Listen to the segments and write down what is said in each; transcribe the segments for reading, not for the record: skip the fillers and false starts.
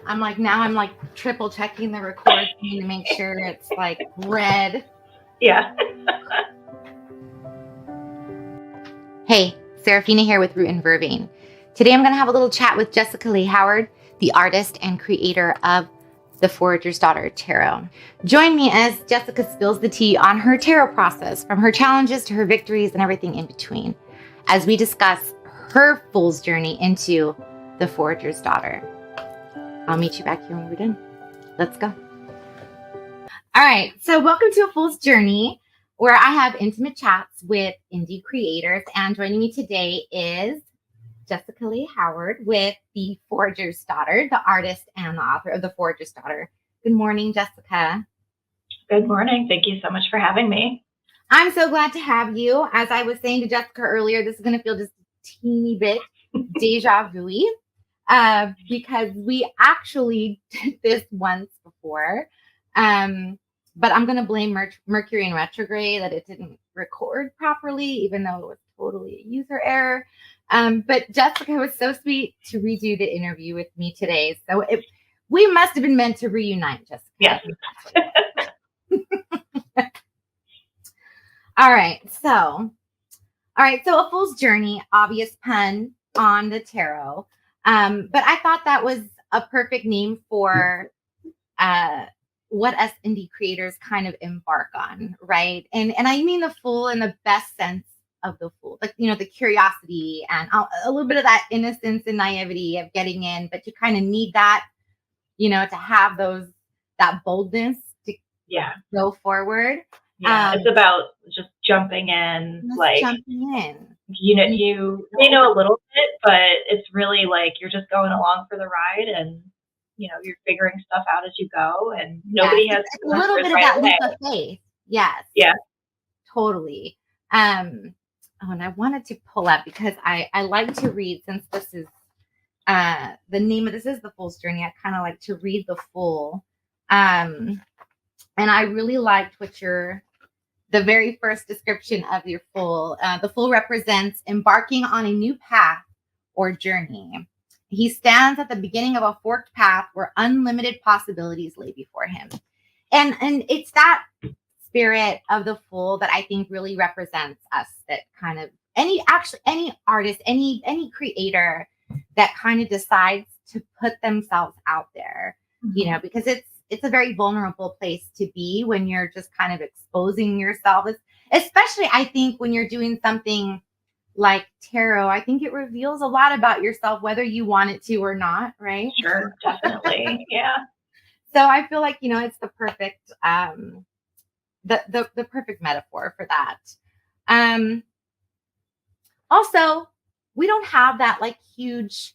I'm like, now I'm like triple checking the record screen to make sure it's like red. Yeah. Hey, Serafina here with Root and Vervain. Today I'm going to have a little chat with Jessica Leigh Howard, the artist and creator of the Forager's Daughter Tarot. Join me as Jessica spills the tea on her tarot process, from her challenges to her victories and everything in between, as we discuss her fool's journey into the Forager's Daughter. I'll meet you back here when we're done. Let's go. All right, so welcome to A Fool's Journey, where I have intimate chats with indie creators. And joining me today is Jessica Leigh Howard with the Forager's Daughter, the artist and the author of the Forager's Daughter. Good morning, Jessica. Good morning. Thank you so much for having me. I'm so glad to have you. As I was saying to Jessica earlier, this is going to feel just a teeny bit deja vu, because we actually did this once before. But I'm going to blame Mercury in retrograde that it didn't record properly, even though it was totally a user error. But Jessica was so sweet to redo the interview with me today. So we must have been meant to reunite, Jessica. Yes. All right. So A Fool's Journey, obvious pun on the tarot. But I thought that was a perfect name for what us indie creators kind of embark on, right? And I mean the fool in the best sense of the fool, like, you know, the curiosity and a little bit of that innocence and naivety of getting in, but you kind of need that, you know, to have that boldness to go forward. Yeah, it's about just jumping in, you may know a little bit, but it's really like you're just going along for the ride, and you know, you're figuring stuff out as you go, and nobody has a little bit of that leap of faith. Yes. Yeah. Totally. And I wanted to pull up because I like to read, since this is the name of this is The Fool's Journey. I kind of like to read the Fool. And I really liked the very first description of your Fool. The Fool represents embarking on a new path or journey. He stands at the beginning of a forked path where unlimited possibilities lay before him. And it's that spirit of the Fool that I think really represents us, that kind of any artist, any creator that kind of decides to put themselves out there, you know, because it's a very vulnerable place to be when you're just kind of exposing yourself, especially I think when you're doing something like tarot. I think it reveals a lot about yourself, whether you want it to or not, right? Sure, definitely. Yeah. So I feel like, you know, it's the perfect the perfect metaphor for that. Also, we don't have that like huge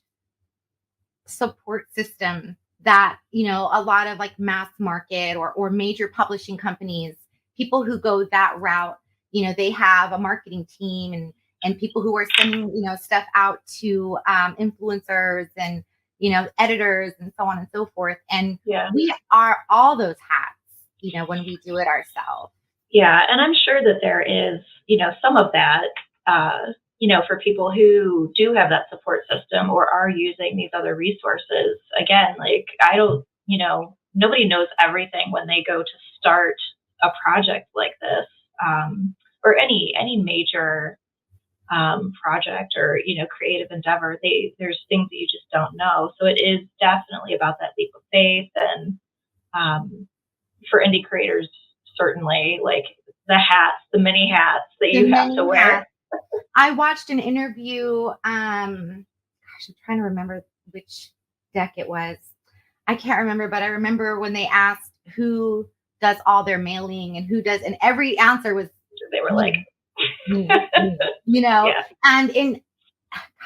support system that, you know, a lot of like mass market or major publishing companies, people who go that route, you know, they have a marketing team and people who are sending, you know, stuff out to influencers and, you know, editors and so on and so forth. And we are all those hats, you know, when we do it ourselves. Yeah. And I'm sure that there is, you know, some of that, you know, for people who do have that support system or are using these other resources. Again, like you know, nobody knows everything when they go to start a project like this, or any major project or, you know, creative endeavor. There's things that you just don't know. So it is definitely about that leap of faith. And for indie creators, certainly, like the many hats that you have to wear. I watched an interview. I'm trying to remember which deck it was. I can't remember, but I remember when they asked who does all their mailing and who does, and every answer was, they were like, you know, and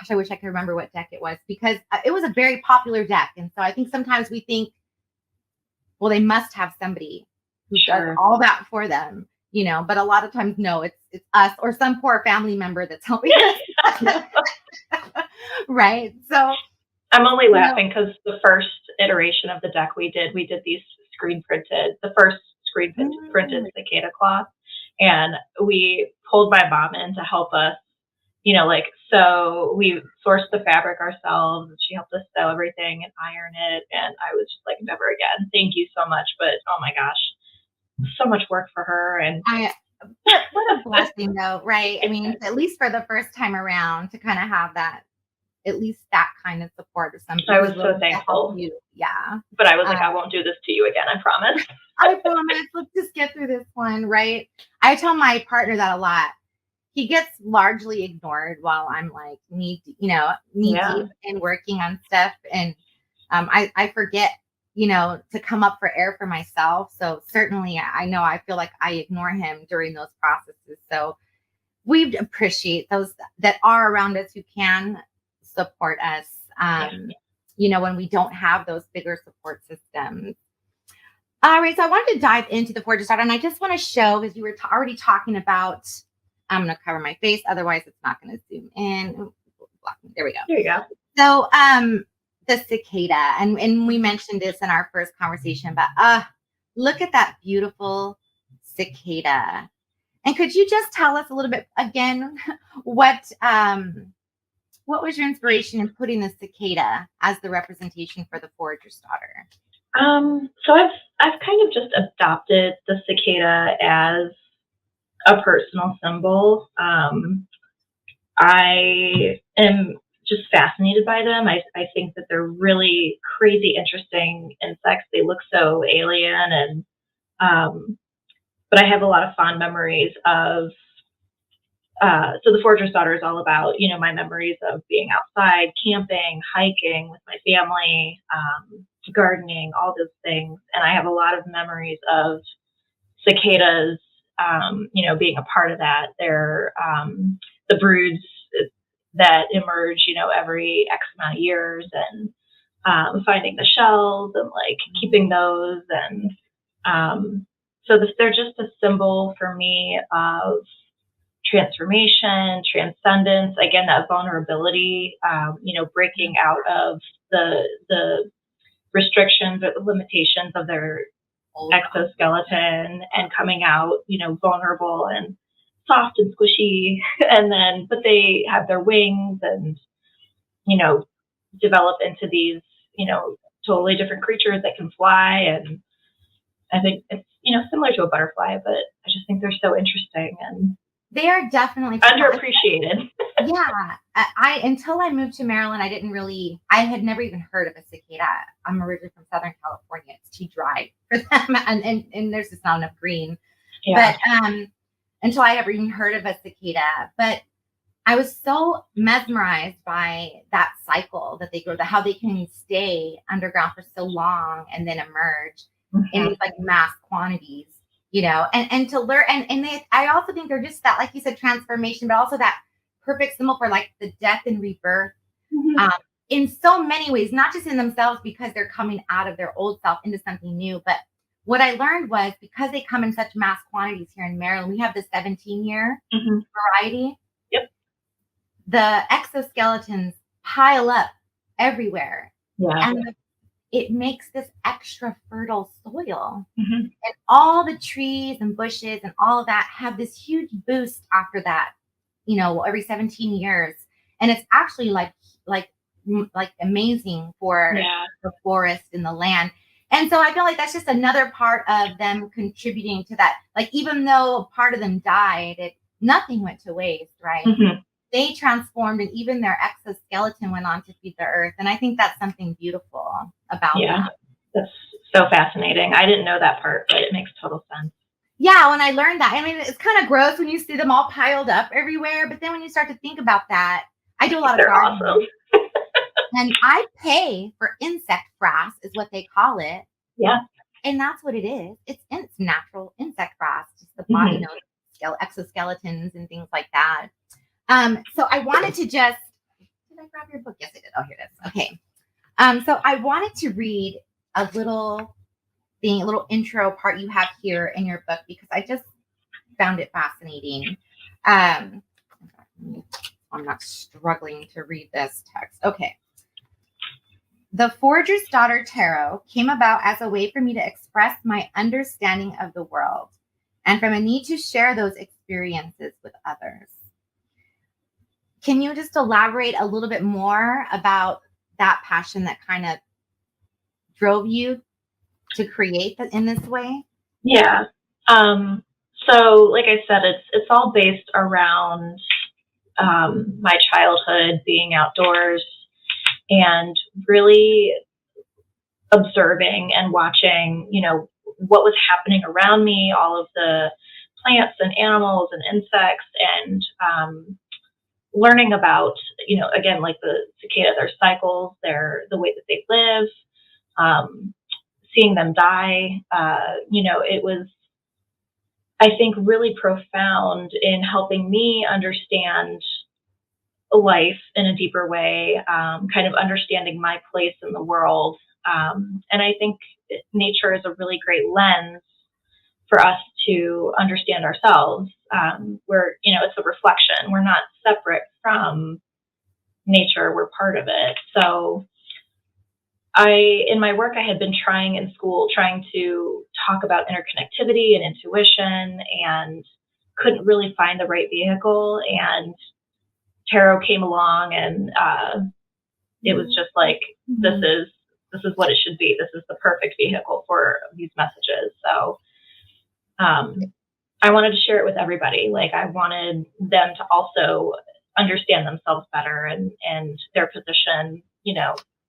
I wish I could remember what deck it was, because it was a very popular deck. And so I think sometimes we think, well, they must have somebody who does all that for them, you know, but a lot of times, no, it's us or some poor family member that's helping us. Right. So I'm only laughing because the first iteration of the deck we did these the first screen printed cicada cloth. And we pulled my mom in to help us like, so we sourced the fabric ourselves, and she helped us sew everything and iron it. And I was just like, never again. Thank you so much. But oh my gosh, so much work for her. And what a blessing though, right? I mean, at least for the first time around to kind of have that, at least that kind of support of somebody. I was who's so willing to thankful. help you. Yeah. But I was like, I won't do this to you again. I promise. I promise. Let's just get through this one, right? I tell my partner that a lot. He gets largely ignored while I'm like knee deep in working on stuff. And I forget, to come up for air for myself. So certainly I know I feel like I ignore him during those processes. So we appreciate those that are around us who can support us, when we don't have those bigger support systems. All right. So I wanted to dive into the Forager starter, and I just want to show, because you were already talking about, I'm going to cover my face. Otherwise, it's not going to zoom in. Ooh, there we go. There you go. So the cicada, and we mentioned this in our first conversation, but look at that beautiful cicada. And could you just tell us a little bit again, what was your inspiration in putting the cicada as the representation for the Forager's daughter? So I've kind of just adopted the cicada as a personal symbol. I am just fascinated by them. I think that they're really crazy, interesting insects. They look so alien, and but I have a lot of fond memories of. So the Forager's daughter is all about, my memories of being outside, camping, hiking with my family, gardening, all those things. And I have a lot of memories of cicadas, being a part of that. They're the broods that emerge, every X amount of years, and finding the shells and like keeping those. And so they're just a symbol for me of transformation, transcendence, again, that vulnerability, breaking out of the restrictions or the limitations of their exoskeleton and coming out, vulnerable and soft and squishy. But they have their wings and, develop into these, totally different creatures that can fly. And I think it's, similar to a butterfly, but I just think they're so interesting and they are definitely underappreciated. Yeah. Until I moved to Maryland, I had never even heard of a cicada. I'm originally from Southern California. It's too dry for them. And there's just not enough green. Yeah. But until I ever even heard of a cicada. But I was so mesmerized by that cycle that they grow, how they can stay underground for so long and then emerge in these like mass quantities. And to learn, and I also think they're just that, like you said, transformation, but also that perfect symbol for like the death and rebirth in so many ways, not just in themselves because they're coming out of their old self into something new. But what I learned was because they come in such mass quantities here in Maryland, we have the 17-year variety. Yep. The exoskeletons pile up everywhere. Yeah. And it makes this extra fertile soil. And all the trees and bushes and all of that have this huge boost after that, every 17 years. And it's actually like amazing for the forest and the land. And so I feel like that's just another part of them contributing to that. Like, even though part of them died, nothing went to waste, right? They transformed, and even their exoskeleton went on to feed the earth. And I think that's something beautiful about that. That's so fascinating. I didn't know that part, but it makes total sense. Yeah, when I learned that, I mean, it's kind of gross when you see them all piled up everywhere. But then when you start to think about that, I do a lot of gardening. Awesome. And I pay for insect frass, is what they call it. Yeah. And that's what it is. It's natural insect frass, just the body exoskeletons and things like that. So I wanted to did I grab your book? Yes, I did. Oh, here it is. Okay. So I wanted to read a little intro part you have here in your book because I just found it fascinating. I'm not struggling to read this text. Okay. The Forager's Daughter Tarot came about as a way for me to express my understanding of the world and from a need to share those experiences with others. Can you just elaborate a little bit more about that passion that kind of drove you to create in this way? Yeah. So like I said, it's all based around my childhood, being outdoors, and really observing and watching, what was happening around me, all of the plants and animals and insects, and learning about, again, like the cicada, their cycles, the way that they live, seeing them die. It was, I think, really profound in helping me understand life in a deeper way, kind of understanding my place in the world. And I think nature is a really great lens for us to understand ourselves. It's a reflection. We're not separate from nature. We're part of it. So in my work, I had been trying in school, trying to talk about interconnectivity and intuition, and couldn't really find the right vehicle. And tarot came along, and it was just like, this is what it should be. This is the perfect vehicle for these messages. So I wanted to share it with everybody. Like, I wanted them to also understand themselves better and their position,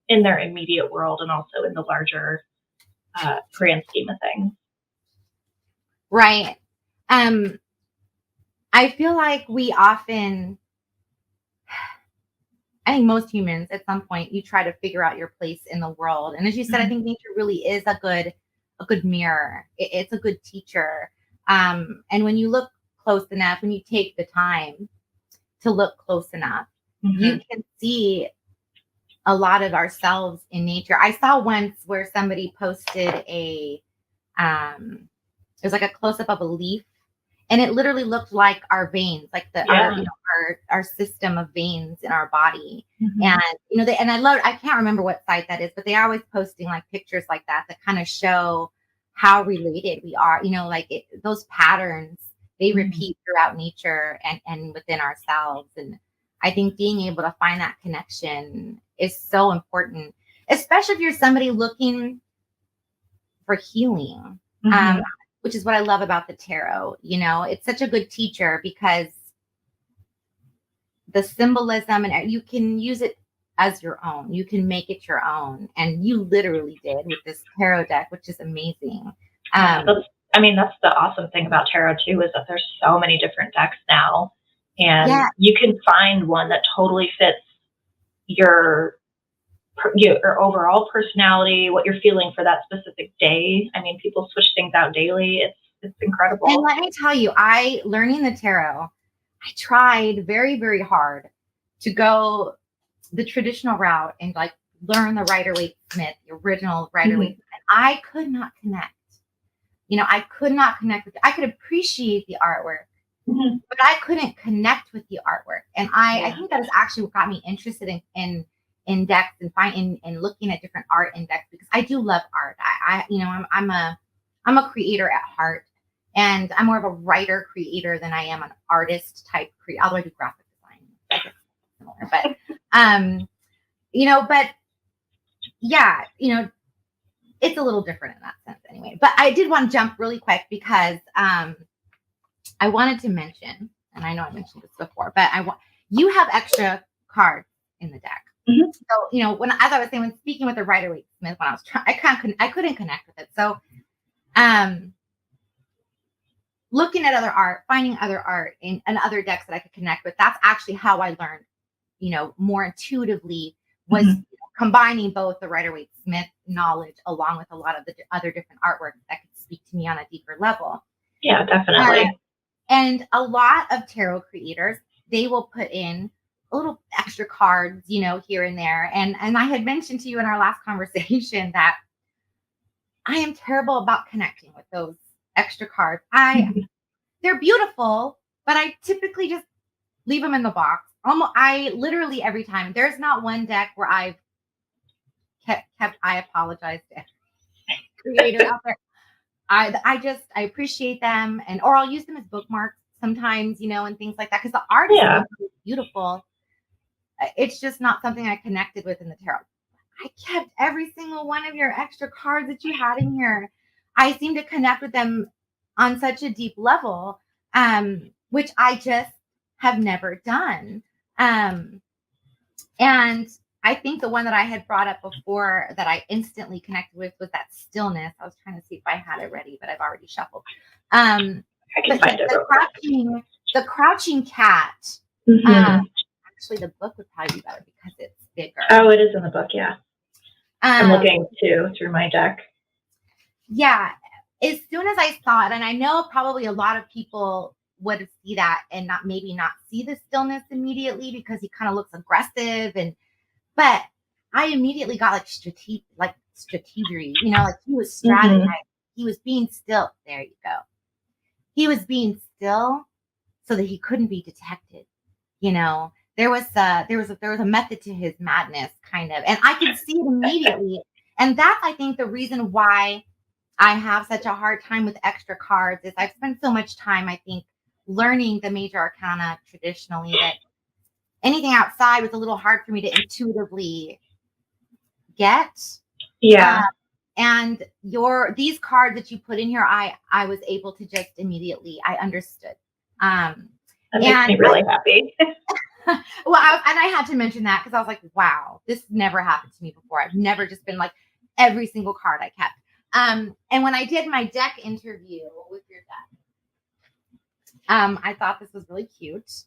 in their immediate world and also in the larger grand scheme of things. Right. I feel like I think most humans at some point, you try to figure out your place in the world. And as you said, I think nature really is a good mirror. It's a good teacher. And when you look close enough, when you take the time to look close enough, you can see a lot of ourselves in nature. I saw once where somebody posted it was like a close-up of a leaf, and it literally looked like our veins, like our system of veins in our body. And and I can't remember what site that is, but they're always posting like pictures like that kind of show how related we are. Those patterns, they repeat throughout nature and within ourselves. And I think being able to find that connection is so important, especially if you're somebody looking for healing. Which is what I love about the tarot. It's such a good teacher because the symbolism, and you can use it as your own. You can make it your own. And you literally did with this tarot deck, which is amazing. That's the awesome thing about tarot too, is that there's so many different decks now, and you can find one that totally fits your overall personality, what you're feeling for that specific day. I mean, people switch things out daily. It's incredible. And let me tell you, learning the tarot, I tried very, very hard to go the traditional route and like learn the Rider-Waite-Smith, the original Rider-Waite-Smith. I could not connect. I could not connect with it. I could appreciate the artwork, but I couldn't connect with the artwork. And I think that is actually what got me interested in decks and looking at different art in decks, because I do love art. I'm a creator at heart, and I'm more of a writer creator than I am an artist type creator. Although I do graphic design, it's a little different in that sense anyway. But I did want to jump really quick because I wanted to mention, and I know I mentioned this before, but you have extra cards in the deck. So, as I was saying, when speaking with the Rider-Waite-Smith, when I was trying, I couldn't connect with it. So, looking at other art, finding other art and other decks that I could connect with, that's actually how I learned, more intuitively, was combining both the Rider-Waite-Smith knowledge along with a lot of the other different artwork that could speak to me on a deeper level. Yeah, definitely. And a lot of tarot creators, they will put in little extra cards, here and there. And I had mentioned to you in our last conversation that I am terrible about connecting with those extra cards. They're beautiful, but I typically just leave them in the box. I literally every time, there's not one deck where I've kept, I apologize to every creator out there. I appreciate them, or I'll use them as bookmarks sometimes, and things like that, because the art is really beautiful. it's just not something I connected with in the tarot. I kept every single one of your extra cards that you had in here. I seem to connect with them on such a deep level, which I just have never done. And I think the one that I had brought up before that I instantly connected with was that stillness. I was trying to see if I had it ready, but I've already shuffled. I can find it. The crouching cat. Mm-hmm. Actually, the book would probably be better because it's bigger. Oh, it is in the book, yeah. I'm looking too through my deck. Yeah. As soon as I saw it, and I know probably a lot of people would see that and not see the stillness immediately because he kind of looks aggressive, but I immediately got like strategy, like he was strategizing. Mm-hmm. He was being still. There you go. He was being still so that he couldn't be detected. There was a method to his madness, kind of, and I could see it immediately. And that's, I think, the reason why I have such a hard time with extra cards is I've spent so much time, I think, learning the major arcana traditionally that anything outside was a little hard for me to intuitively get. Yeah. And these cards that you put in here, I was able to just immediately, I understood. That makes me really happy. Well, I had to mention that because I was like, wow, this never happened to me before. I've never just been like every single card I kept. And when I did my deck interview with your deck, I thought this was really cute. So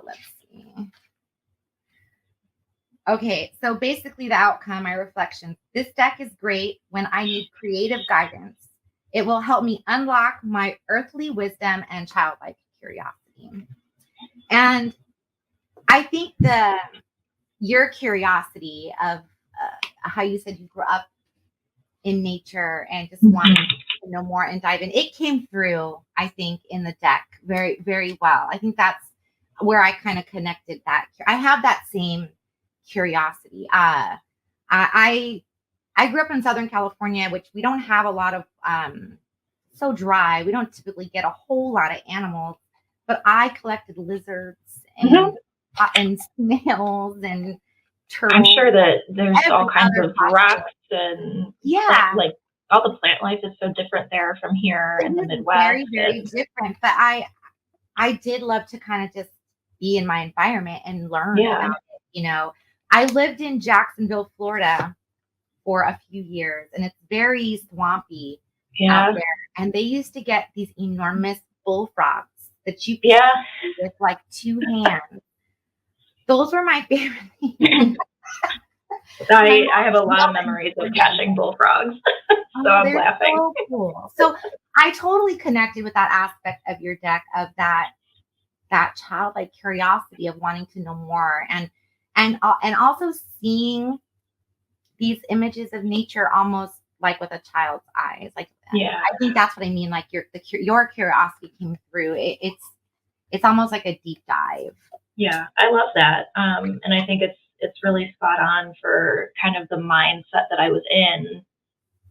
let's see. Okay, so basically the outcome, my reflections. This deck is great when I need creative guidance. It will help me unlock my earthly wisdom and childlike curiosity. And I think your curiosity of how you said you grew up in nature and just wanted to know more and dive in, it came through, I think, in the deck very, very well. I think that's where I kind of connected that. I have that same curiosity. I grew up in Southern California, which we don't have a lot of, so dry. We don't typically get a whole lot of animals, but I collected lizards and snails and turtles. I'm sure that there's all kinds of rocks and like all the plant life is so different there from here in the Midwest. Very, very different. But I did love to kind of just be in my environment and learn about it. I lived in Jacksonville, Florida for a few years, and it's very swampy out there. And they used to get these enormous bullfrogs that you could see with like two hands. Those were my favorite things. I have a lot of memories of catching bullfrogs, so I'm laughing. So cool. So I totally connected with that aspect of your deck, of that childlike curiosity of wanting to know more, and also seeing these images of nature almost like with a child's eyes. Like, I think that's what I mean. Like your curiosity came through. It's almost like a deep dive. Yeah, I love that. And I think it's really spot on for kind of the mindset that I was in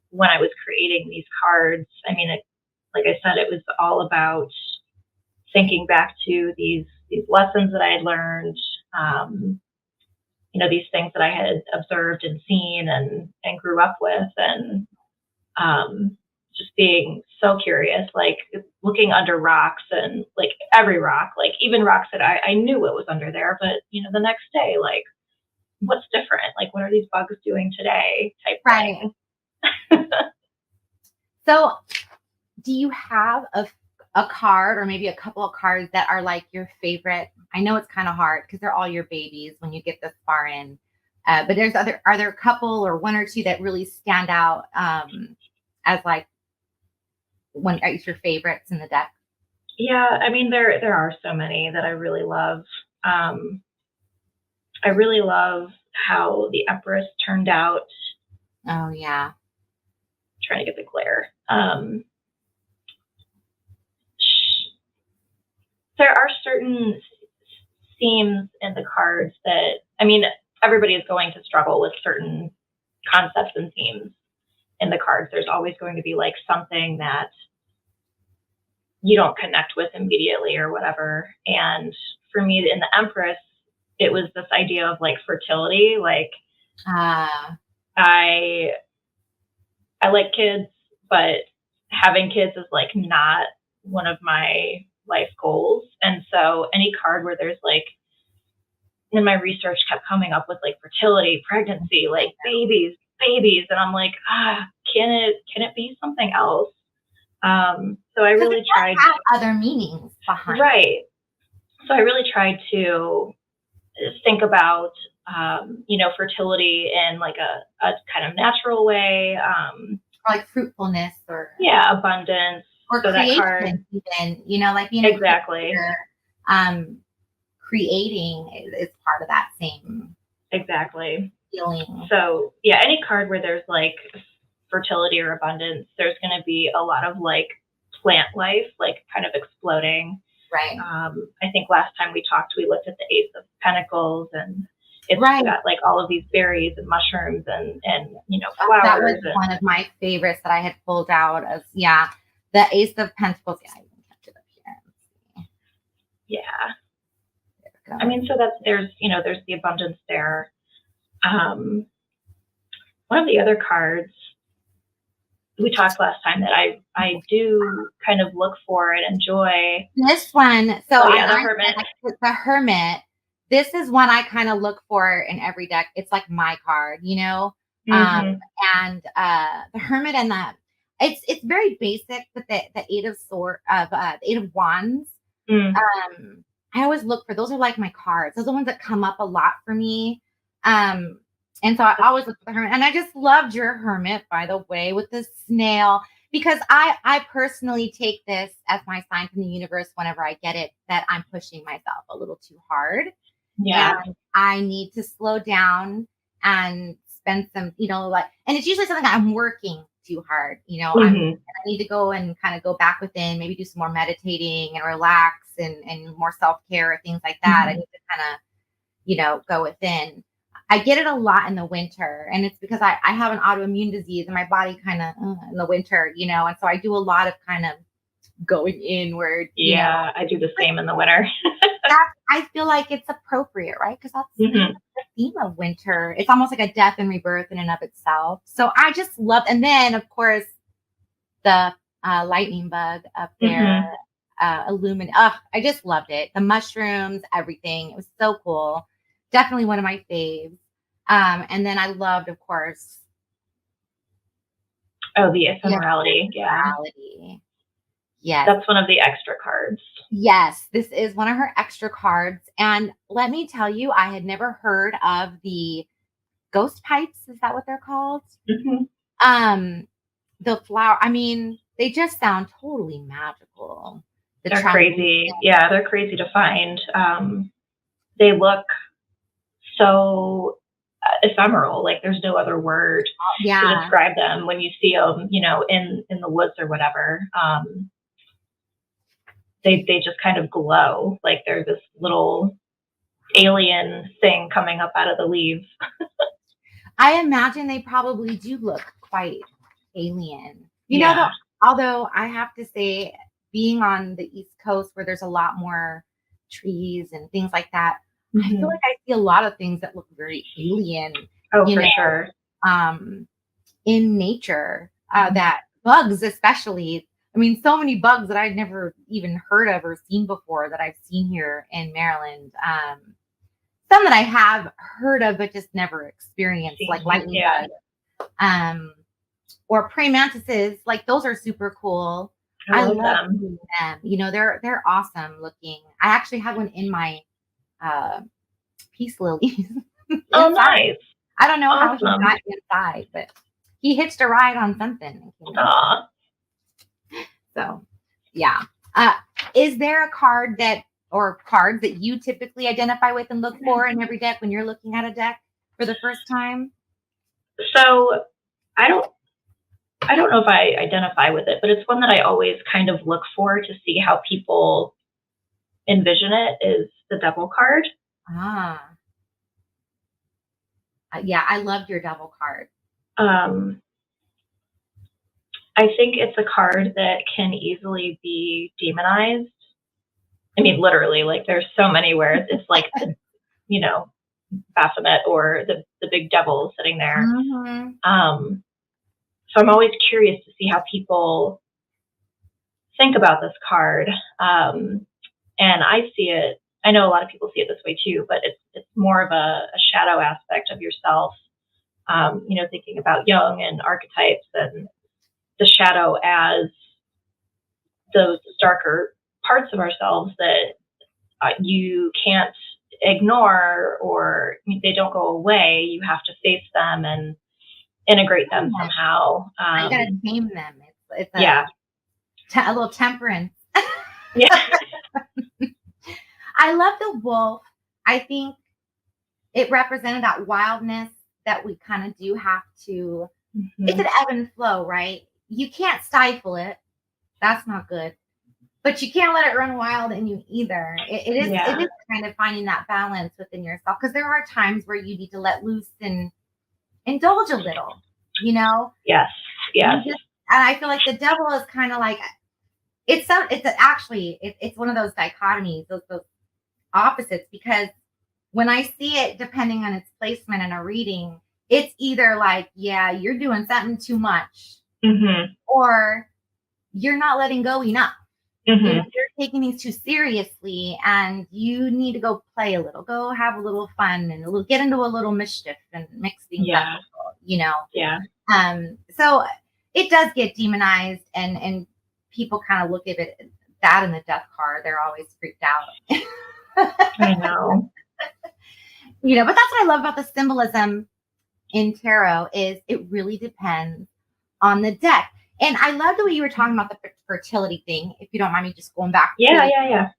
when I was creating these cards. I mean, like I said, it was all about thinking back to these lessons that I had learned, these things that I had observed and seen and grew up with, and just being so curious, like looking under rocks and like every rock, like even rocks that I knew what was under there, but the next day, like what's different? Like what are these bugs doing today? Type thing. So do you have a card or maybe a couple of cards that are like your favorite? I know it's kind of hard because they're all your babies when you get this far in, but are there a couple or one or two that really stand out as like one of your favorites in the deck? Yeah, I mean there are so many that I really love. I really love how the Empress turned out. Oh yeah. Trying to get the glare. There are certain themes in the cards that, I mean, everybody is going to struggle with certain concepts and themes in the cards. There's always going to be like something that you don't connect with immediately or whatever. And for me in the Empress, it was this idea of like fertility. Like I like kids, but having kids is like not one of my life goals. And so any card where there's like, and my research kept coming up with like fertility, pregnancy, like babies. And I'm like, can it be something else? So I really tried have other meanings behind. Right. So I really tried to think about, fertility in like a kind of natural way. Or like fruitfulness or abundance. or so creation, that card, even, like being exactly. Creating is part of that same exactly feeling. So any card where there's like fertility or abundance, there's going to be a lot of like plant life, like kind of exploding. Right. I think last time we talked, we looked at the Ace of Pentacles, and it's got like all of these berries and mushrooms and flowers. That was one of my favorites that I had pulled out as the Ace of Pentacles. Yeah, I even kept it up here. Yeah. I mean, so there's the abundance there. One of the other cards we talked last time that I do kind of look for and enjoy. This one. So the Hermit. The Hermit. This is one I kind of look for in every deck. It's like my card, and the Hermit and it's very basic, but the Eight of the Eight of Wands. I always look for those are like my cards. Those are the ones that come up a lot for me. And so I always look for the Hermit. And I just loved your Hermit, by the way, with the snail, because I personally take this as my sign from the universe whenever I get it, that I'm pushing myself a little too hard. Yeah. And I need to slow down and spend some, and it's usually something that I'm working too hard. I need to go and kind of go back within, maybe do some more meditating and relax and more self-care, things like that. I need to kind of, go within. I get it a lot in the winter, and it's because I have an autoimmune disease and my body kind of in the winter, and so I do a lot of kind of going inward. I do the same in the winter. I feel like it's appropriate, right? Because that's the theme of winter. It's almost like a death and rebirth in and of itself. So I just love, and then of course the lightning bug up there, illuminate. I just loved it. The mushrooms, everything. It was so cool. Definitely one of my faves. And then I loved, of course, the ephemerality. Yes. That's one of the extra cards. Yes, this is one of her extra cards. And let me tell you, I had never heard of the ghost pipes. Is that what they're called? The flower. I mean, they just sound totally magical. They're crazy. Yeah, they're crazy to find. They look so ephemeral. Like there's no other word to describe them when you see them, in the woods or whatever. They just kind of glow like they're this little alien thing coming up out of the leaves. I imagine they probably do look quite alien. Although I have to say, being on the East Coast where there's a lot more trees and things like that, I feel like I see a lot of things that look very alien. Oh, for sure. In nature, that bugs especially. I mean, so many bugs that I'd never even heard of or seen before that I've seen here in Maryland. Some that I have heard of, but just never experienced, like lightning bug. Or praying mantises, like those are super cool. I love them. They're awesome looking. I actually have one in my peace lilies. Oh, nice. I don't know how he got inside, but he hitched a ride on something. So, yeah. Is there a card or cards that you typically identify with and look for in every deck when you're looking at a deck for the first time? So I don't know if I identify with it, but it's one that I always kind of look for to see how people envision it, is the Devil card. Yeah, I loved your Devil card. I think it's a card that can easily be demonized. I mean, literally, like there's so many where it's like the, you know, Baphomet or the big devil sitting there. Mm-hmm. So I'm always curious to see how people think about this card. And I see it. I know a lot of people see it this way too, but it's more of a shadow aspect of yourself. Thinking about Jung and archetypes and the shadow as those darker parts of ourselves that you can't ignore, or they don't go away. You have to face them and integrate them somehow. You gotta tame them. It's Yeah. a little temperance. Yeah. I love the wolf. I think it represented that wildness that we kind of do have to. It's an ebb and flow, right? You can't stifle it. That's not good. But you can't let it run wild in you either. It is kind of finding that balance within yourself, because there are times where you need to let loose and indulge a little, Yes. And I feel like the devil is kind of like, it's one of those dichotomies, those opposites, because when I see it, depending on its placement in a reading, it's either like, yeah, you're doing something too much, or you're not letting go enough. You're taking these too seriously, and you need to go play a little, go have a little fun, and get into a little mischief and mix things up. Yeah. So it does get demonized, and people kind of look at it that in the death card. They're always freaked out. I know. But that's what I love about the symbolism in tarot, is it really depends on the deck. And I love the way you were talking about the fertility thing, if you don't mind me just going back. Yeah.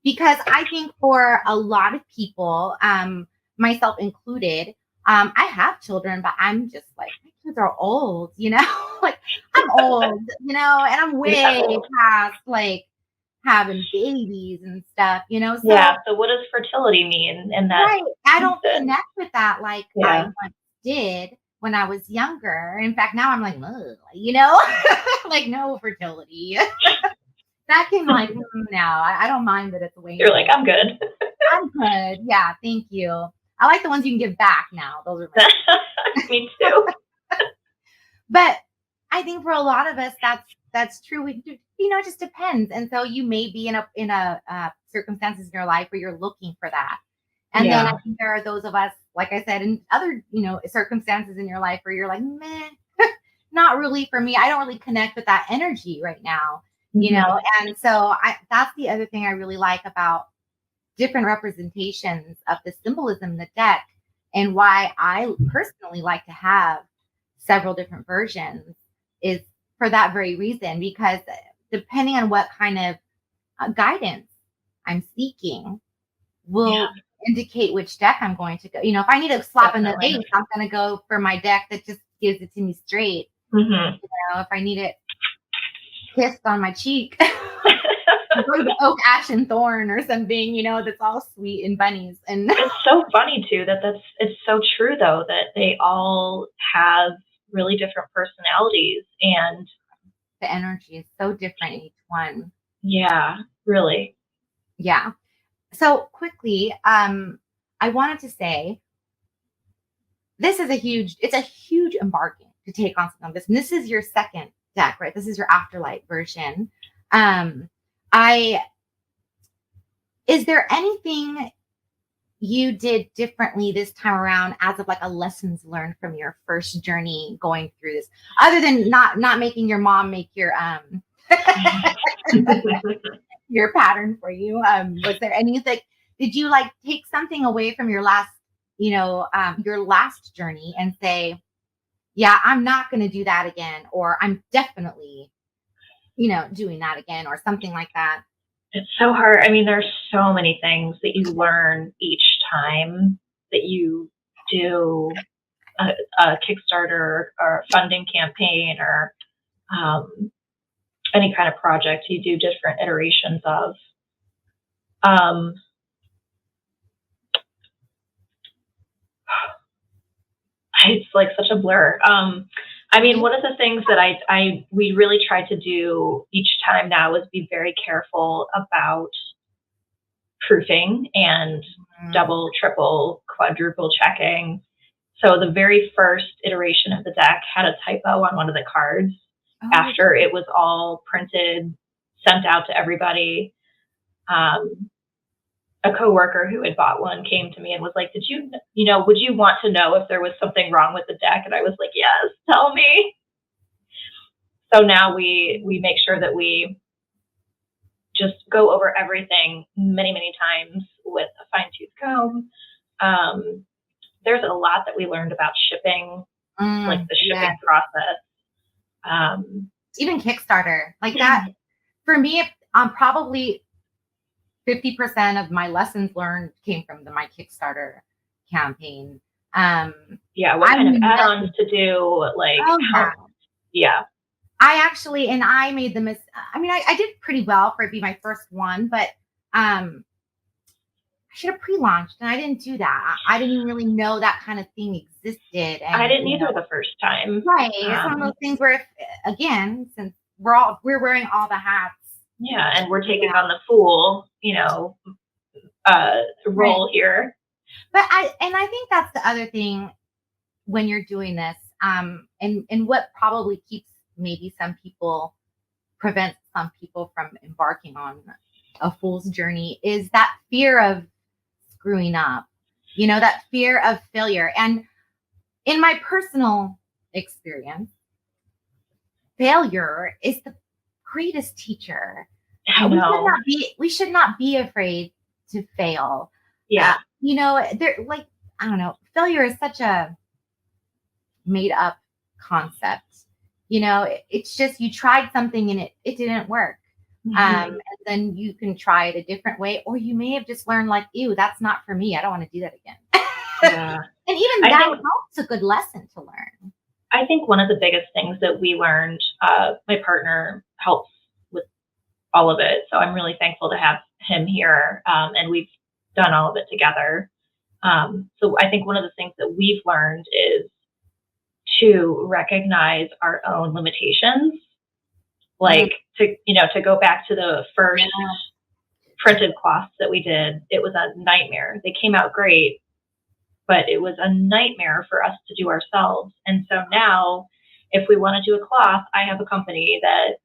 Because I think for a lot of people, myself included, I have children, but I'm just like, my kids are old, like I'm old, and I'm way past like having babies and stuff, So, so what does fertility mean in that? Right. I don't connect with that like I once did when I was younger. In fact, now I'm like, like no fertility. That came like now. I don't mind that it's way. You're like, I'm good. I'm good. Yeah, thank you. I like the ones you can give back now. Those are me too. But I think for a lot of us, that's true. It just depends. And so you may be in a circumstances in your life where you're looking for that. And then I think there are those of us, like I said, in other, circumstances in your life where you're like, meh, not really for me. I don't really connect with that energy right now, And so that's the other thing I really like about different representations of the symbolism in the deck, and why I personally like to have several different versions, is for that very reason, because depending on what kind of guidance I'm seeking will indicate which deck I'm going to go. If I need a slap in the face, I'm going to go for my deck that just gives it to me straight. If I need it kissed on my cheek, go to the oak, ash, and thorn or something, that's all sweet and bunnies. And it's so funny too it's so true though, that they all have really different personalities, and the energy is so different in each one. Yeah, really. Yeah. So quickly, I wanted to say, it's a huge embarking to take on something like this. And this is your second deck, right? This is your afterlife version. Is there anything you did differently this time around, as of like a lessons learned from your first journey going through this, other than not making your mom make your your pattern for you? Was there anything, did you like take something away from your last journey and say, yeah, I'm not going to do that again, or I'm definitely doing that again, or something like that? It's so hard. I mean, there's so many things that you learn each time that you do a Kickstarter or funding campaign, or any kind of project you do different iterations of. It's like such a blur. I I mean, one of the things that we really try to do each time now is be very careful about proofing and double, triple, quadruple checking. So the very first iteration of the deck had a typo on one of the cards after it was all printed, sent out to everybody. A coworker who had bought one came to me and was like, would you want to know if there was something wrong with the deck? And I was like, yes, tell me. So now we make sure that we just go over everything many, many times with a fine-tooth comb. There's a lot that we learned about shipping, like the shipping process. Even Kickstarter, like that. For me, probably 50% of my lessons learned came from my Kickstarter campaign. What kind of add-ons to do? Like, I made the I did pretty well for it be my first one, but I should have pre-launched, and I didn't do that. I didn't really know that kind of thing existed. And, I didn't either the first time. Right. It's one of those things where, since we're wearing all the hats. Yeah, and we're taking on the Fool, role here. But I think that's the other thing when you're doing this, and what probably prevents some people from embarking on a fool's journey is that fear of screwing up, that fear of failure. And in my personal experience, failure is the greatest teacher. We should not be afraid to fail. Yeah. Failure is such a made up concept. It's just you tried something and it didn't work. And then you can try it a different way, or you may have just learned like, ew, that's not for me. I don't want to do that again. And even that's a good lesson to learn. I think one of the biggest things that we learned, my partner helps with all of it. So I'm really thankful to have him here. And we've done all of it together. So I think one of the things that we've learned is to recognize our own limitations. Like to go back to the first printed cloths that we did, it was a nightmare. They came out great, but it was a nightmare for us to do ourselves. And so now if we want to do a cloth, I have a company that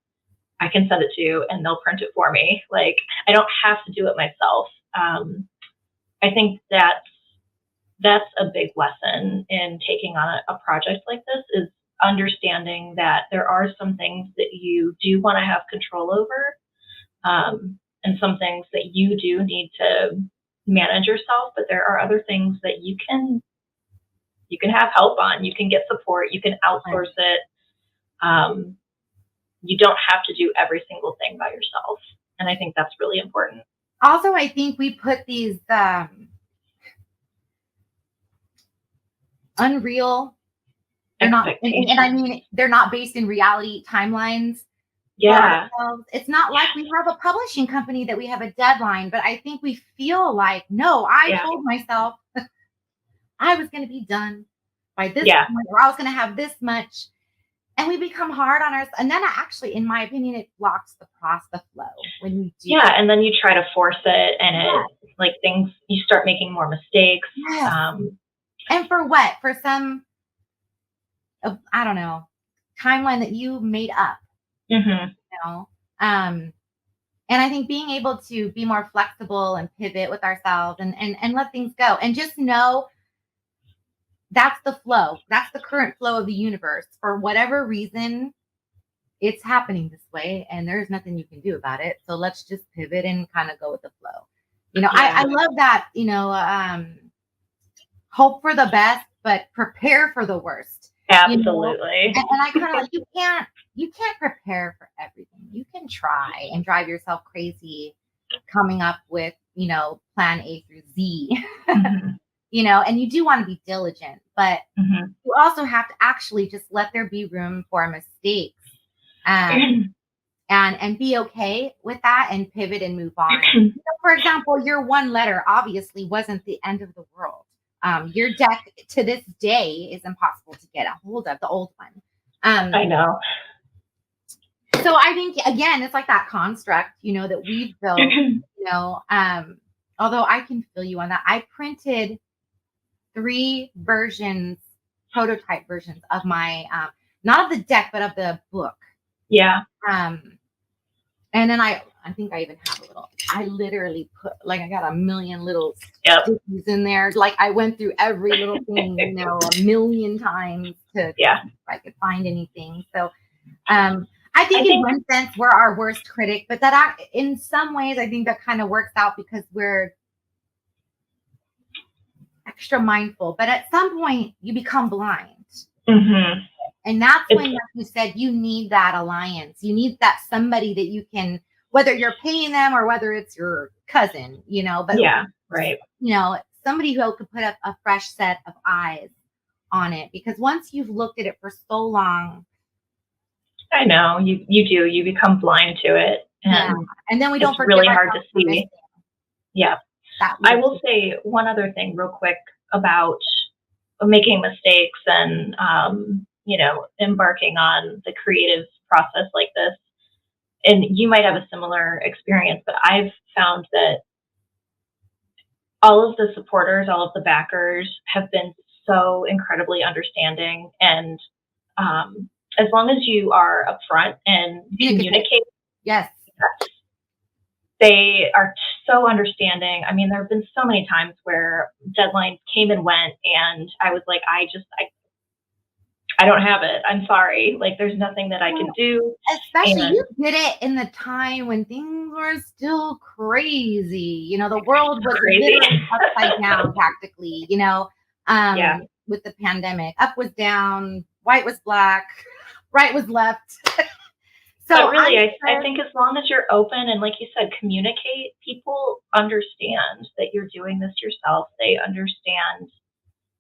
I can send it to and they'll print it for me. Like, I don't have to do it myself. I think that's a big lesson in taking on a project like this, is understanding that there are some things that you do want to have control over, and some things that you do need to manage yourself, but there are other things that you can have help on. You can get support, you can outsource it. You don't have to do every single thing by yourself. And I think that's really important. Also, I think we put these unreal, they're not, and I mean, they're not based in reality timelines. Yeah. It's not like we have a publishing company that we have a deadline, but I think we feel like, no, I told myself I was going to be done by this point, or I was going to have this much. And we become hard on ourselves. And then actually, in my opinion, it blocks the flow when you do. Yeah. And then you try to force it, and you start making more mistakes. Yes. And for what? For some, I don't know, timeline that you made up. And I think being able to be more flexible and pivot with ourselves and let things go, and just know that's the flow. That's the current flow of the universe. For whatever reason, it's happening this way, and there's nothing you can do about it. So let's just pivot and kind of go with the flow. I love that, hope for the best, but prepare for the worst. Absolutely. And I kind of like, you can't prepare for everything. You can try and drive yourself crazy coming up with, plan A through Z. And you do want to be diligent, but you also have to actually just let there be room for mistakes, and be okay with that, and pivot and move on. For example, your one letter obviously wasn't the end of the world. Your deck to this day is impossible to get a hold of, the old one. I know. So I think, again, it's like that construct, that we've built, although I can feel you on that. I printed 3 prototype versions of my, not of the deck, but of the book. Yeah. And then I think I even have I literally put, I got a million little stickies in there. Like, I went through every little thing, a million times to see if I could find anything. So, I think in one sense we're our worst critic, but that in some ways I think that kind of works out because we're extra mindful. But at some point you become blind. Mm-hmm. And that's when, like you said, you need that alliance. You need that somebody that you can, whether you're paying them or whether it's your cousin, but right. Somebody who could put up a fresh set of eyes on it, because once you've looked at it for so long, I know you become blind to it, and then we don't. It's really hard to see. Yeah, I will say one other thing real quick about making mistakes and embarking on the creative process like this. And you might have a similar experience, but I've found that all of the supporters, all of the backers have been so incredibly understanding. And as long as you are upfront and communicate, yes, they are so understanding. I mean, there have been so many times where deadlines came and went, and I was like, I don't have it. I'm sorry. Like, there's nothing that I can do. Especially you did it in the time when things were still crazy. The world was literally upside down practically, with the pandemic. Up was down, white was black, right was left. So but really, I think as long as you're open and, like you said, communicate, people understand that you're doing this yourself. They understand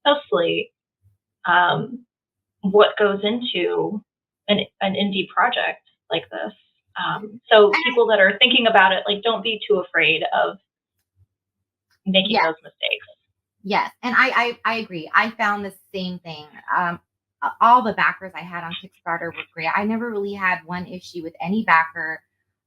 mostly what goes into an indie project like this. So people that are thinking about it, don't be too afraid of making those mistakes. Yes, and I agree. I found the same thing. All the backers I had on Kickstarter were great. I never really had one issue with any backer.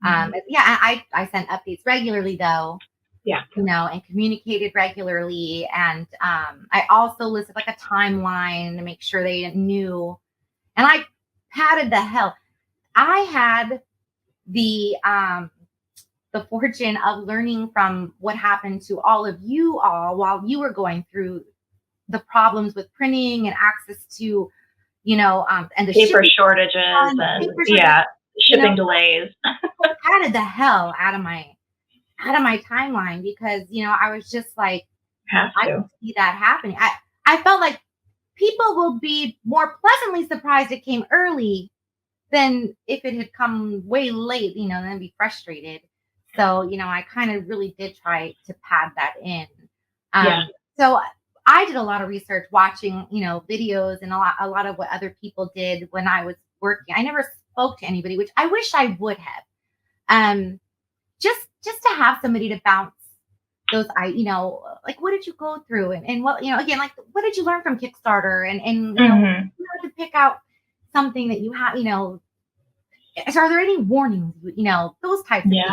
I sent updates regularly though. Yeah. And communicated regularly. And I also listed a timeline to make sure they knew. And I padded the hell. I had the fortune of learning from what happened to all of you all while you were going through the problems with printing and access to, and the paper shortages and shipping delays. I padded the hell out of my timeline because, I was just like, I can see that happening. I felt like people will be more pleasantly surprised it came early than if it had come way late, then be frustrated. So, I kind of really did try to pad that in. So I did a lot of research watching, videos and a lot of what other people did when I was working. I never spoke to anybody, which I wish I would have. Just to have somebody to bounce those, what did you go through and what, again, what did you learn from Kickstarter and to pick out something that you have, so are there any warnings, those types of things.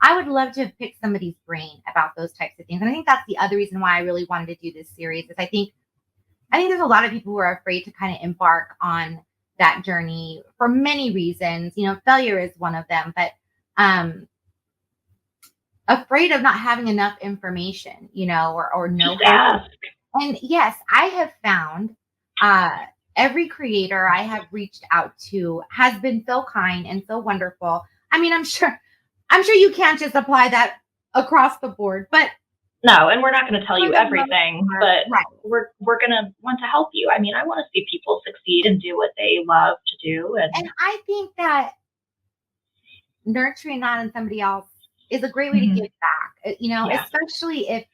I would love to pick somebody's brain about those types of things. And I think that's the other reason why I really wanted to do this series is I think there's a lot of people who are afraid to kind of embark on that journey for many reasons. Failure is one of them, but afraid of not having enough information, or know-how. And yes, I have found every creator I have reached out to has been so kind and so wonderful. I mean, I'm sure you can't just apply that across the board, but no, and we're not going to tell you everything, but we're going to want to help you. I mean, I want to see people succeed and do what they love to do. And I think that nurturing that in somebody else is a great way to give back, especially if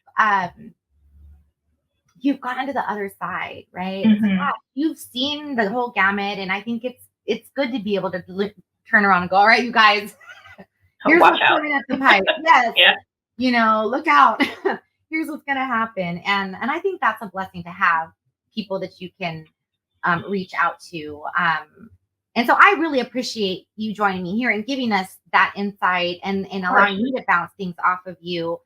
you've gotten to the other side, right? You've seen the whole gamut, and I think it's good to be able to turn around and go, all right, you guys, here's what's coming at the pipe. Yes. Look out. Here's what's going to happen. And I think that's a blessing to have people that you can reach out to. And so I really appreciate you joining me here and giving us that insight and allowing me to bounce things off of you.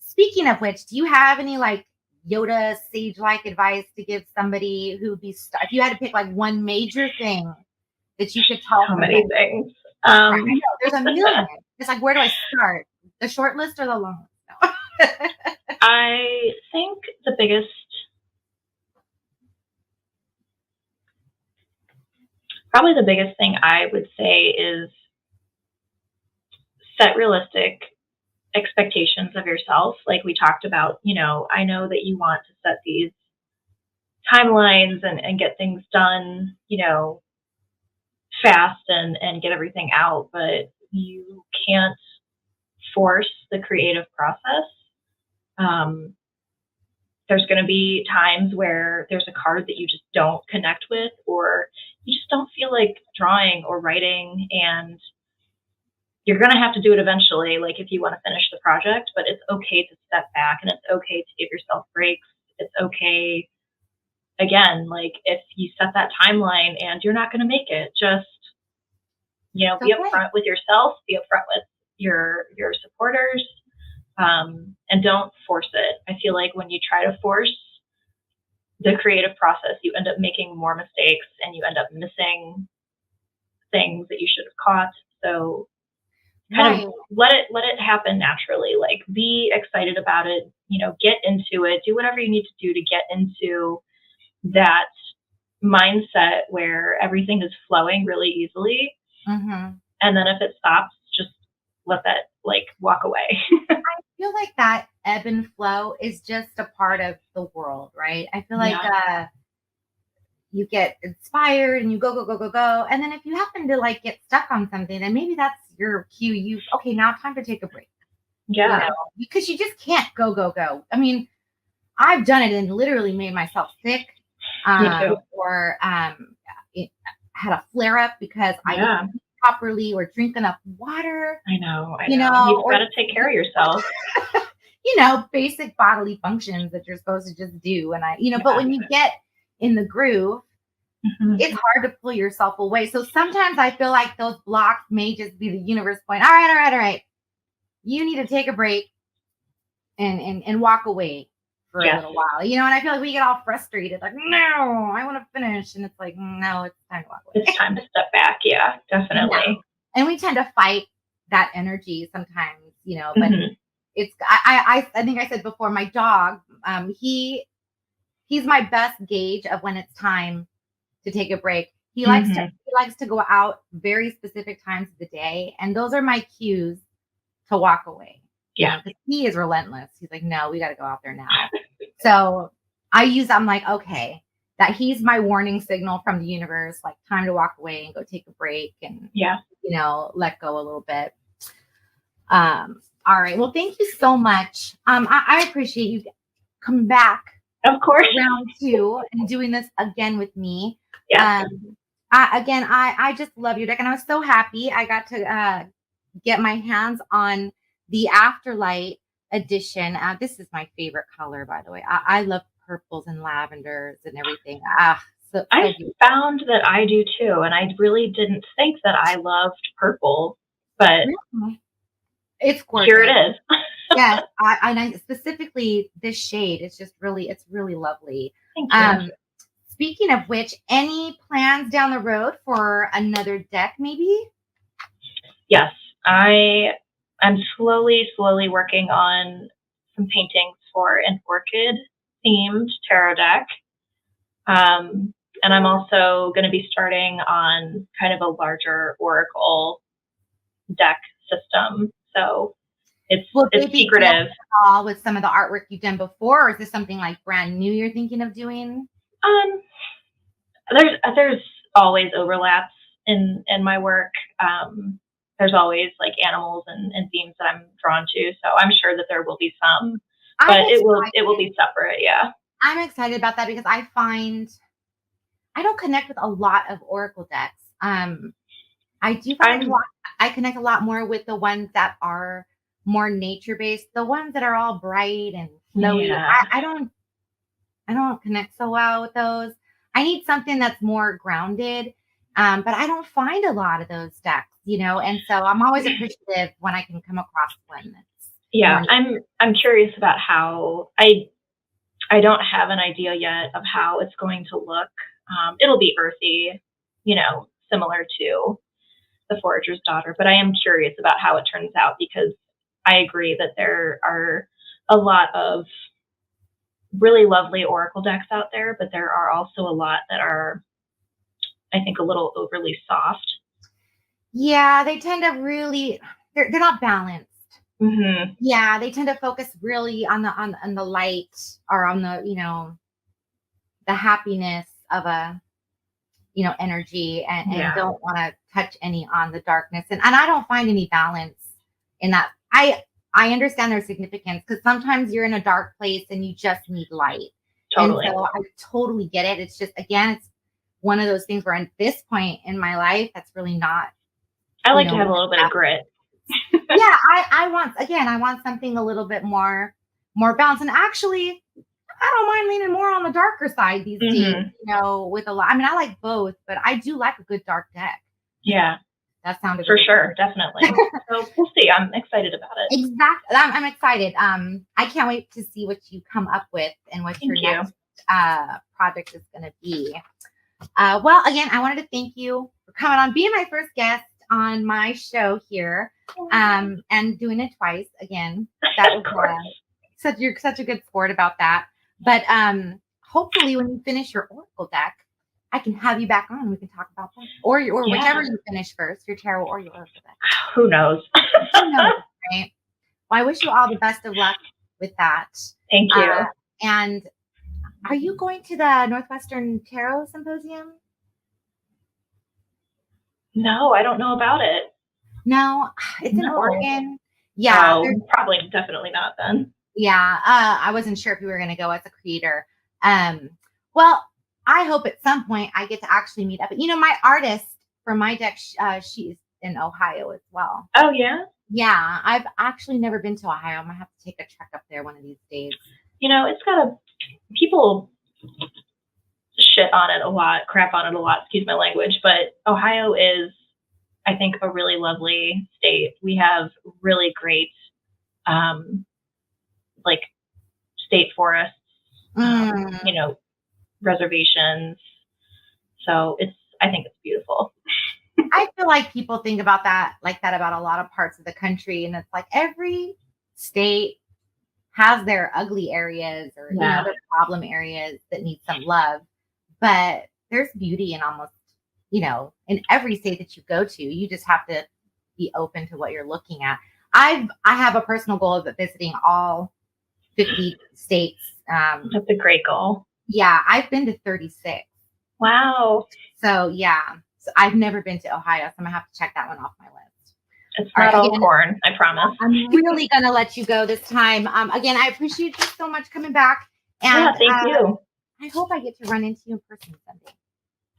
Speaking of which, do you have any like Yoda sage-like advice to give somebody who would be if you had to pick like one major thing that you could tell? So many things. I know, there's a million. It's like, where do I start? The short list or the long list? No. I think probably the biggest thing I would say is set realistic expectations of yourself. Like we talked about, I know that you want to set these timelines and get things done, fast and get everything out, but you can't force the creative process. There's going to be times where there's a card that you just don't connect with, or you just don't feel like drawing or writing, and you're going to have to do it eventually, like if you want to finish the project, but it's okay to step back and it's okay to give yourself breaks. It's okay, again, like if you set that timeline and you're not going to make it, just, be upfront with yourself, be upfront with your supporters, and don't force it. I feel like when you try to force the creative process, you end up making more mistakes and you end up missing things that you should have caught. So kind of let it happen naturally. Like be excited about it, get into it, do whatever you need to do to get into that mindset where everything is flowing really easily. Mm-hmm. And then if it stops, just let that walk away. I feel like that ebb and flow is just a part of the world, right? I feel like you get inspired and you go. And then if you happen to get stuck on something, then maybe that's your cue. Okay, now time to take a break. Yeah. Because you just can't go. I mean, I've done it and literally made myself sick. Or had a flare up because I didn't eat properly or drink enough water. I know. You've got to take care of yourself. Basic bodily functions that you're supposed to just do. And but when you get in the groove, it's hard to pull yourself away. So sometimes I feel like those blocks may just be the universe going, all right. You need to take a break and walk away for a little while, and I feel like we get all frustrated, like, no, I want to finish. And it's like, no, it's time to walk away. It's time to step back. Yeah, definitely. Yeah. And we tend to fight that energy sometimes, but it's, I think I said before, my dog, he's my best gauge of when it's time to take a break. He likes to go out very specific times of the day. And those are my cues to walk away. Yeah. Because he is relentless. He's like, no, we got to go out there now. So I'm like, okay, that he's my warning signal from the universe, like time to walk away and go take a break and, let go a little bit. All right. Well, thank you so much. I appreciate you coming back. Of course. Round 2 and doing this again with me. Yeah. I just love your deck. And I was so happy I got to get my hands on the Afterlight edition. This is my favorite color, by the way. I love purples and lavenders and everything. So I found that I do too, and I really didn't think that I loved purple, but it's gorgeous. Here it is. Yes, I specifically this shade. It's really lovely. Thank you. Speaking of which, any plans down the road for another deck, maybe? Yes, I'm slowly working on some paintings for an orchid-themed tarot deck. And I'm also going to be starting on kind of a larger oracle deck system. So it's secretive. All with some of the artwork you've done before, or is this something like brand new you're thinking of doing? There's always overlaps in my work. There's always animals and themes that I'm drawn to. So I'm sure that there will be some, but it will be separate. Yeah. I'm excited about that because I find I don't connect with a lot of oracle decks. I do find I connect a lot more with the ones that are more nature based, the ones that are all bright and flowy. Yeah. I don't connect so well with those. I need something that's more grounded. But I don't find a lot of those decks, and so I'm always appreciative when I can come across one that's Yeah, more. I'm curious about how I don't have an idea yet of how it's going to look. It'll be earthy, similar to the Forager's Daughter, but I am curious about how it turns out because I agree that there are a lot of really lovely oracle decks out there, but there are also a lot that are, I think, a little overly soft. Yeah, they tend to really, they're not balanced. Mm-hmm. Yeah, they tend to focus really on the light, or on the happiness of a energy, and don't want to touch any on the darkness, and I don't find any balance in that. I understand their significance, because sometimes you're in a dark place and you just need light. Totally. And so I totally get it. It's just, again, it's one of those things where at this point in my life, that's really not. I like to have a little bit of grit. Yeah, I want something a little bit more balanced. And actually, I don't mind leaning more on the darker side these days, with a lot. I mean, I like both, but I do like a good dark deck. Yeah. That sounded for sure. Definitely. So we'll see. I'm excited about it. Exactly. I'm excited. I can't wait to see what you come up with and what your next project is going to be. Well, again, I wanted to thank you for coming on, being my first guest on my show here, and doing it twice again. That was such a good sport about that. But hopefully, when you finish your oracle deck, I can have you back on and we can talk about that, or whichever you finish first, your tarot or your oracle deck. Who knows? Who knows, right? Well, I wish you all the best of luck with that. Thank you. And are you going to the Northwestern Tarot Symposium? No, I don't know about it. No, it's in Oregon. Yeah. Probably definitely not then. Yeah. I wasn't sure if you were going to go as a creator. Well, I hope at some point I get to actually meet up. My artist for my deck, she's in Ohio as well. Oh, yeah? Yeah. I've actually never been to Ohio. I'm going to have to take a trek up there one of these days. It's got people shit on it a lot, crap on it a lot, excuse my language, but Ohio is, I think, a really lovely state. We have really great, state forests, reservations. So I think it's beautiful. I feel like people think about that about a lot of parts of the country. And it's like every state has their ugly areas, or their problem areas that need some love. But there's beauty in almost, in every state that you go to. You just have to be open to what you're looking at. I have a personal goal of visiting all 50 states. That's a great goal. Yeah, I've been to 36. Wow. So so I've never been to Ohio, so I'm gonna have to check that one off my list. It's not all corn, I promise. I'm really gonna let you go this time. Again, I appreciate you so much coming back. And thank you. I hope I get to run into you in person someday.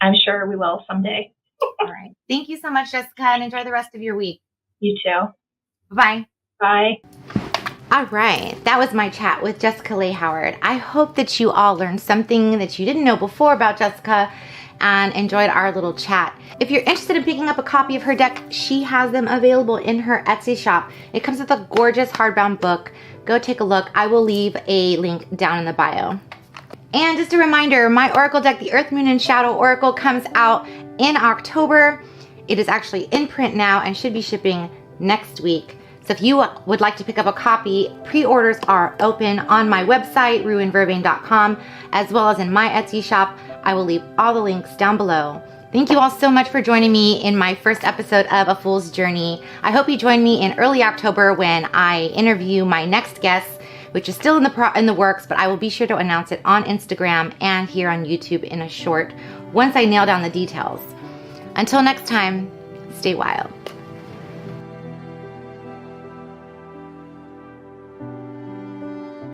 I'm sure we will someday. All right. Thank you so much, Jessica, and enjoy the rest of your week. You too. Bye. Bye. All right. That was my chat with Jessica Leigh Howard. I hope that you all learned something that you didn't know before about Jessica and enjoyed our little chat. If you're interested in picking up a copy of her deck, she has them available in her Etsy shop. It comes with a gorgeous hardbound book. Go take a look. I will leave a link down in the bio. And just a reminder, my Oracle deck, the Earth, Moon, and Shadow Oracle, comes out in October. It is actually in print now and should be shipping next week. So if you would like to pick up a copy, pre-orders are open on my website, ruinvervain.com, as well as in my Etsy shop. I will leave all the links down below. Thank you all so much for joining me in my first episode of A Fool's Journey. I hope you join me in early October when I interview my next guest, which is still in the works, but I will be sure to announce it on Instagram and here on YouTube in a short once I nail down the details. Until next time, stay wild.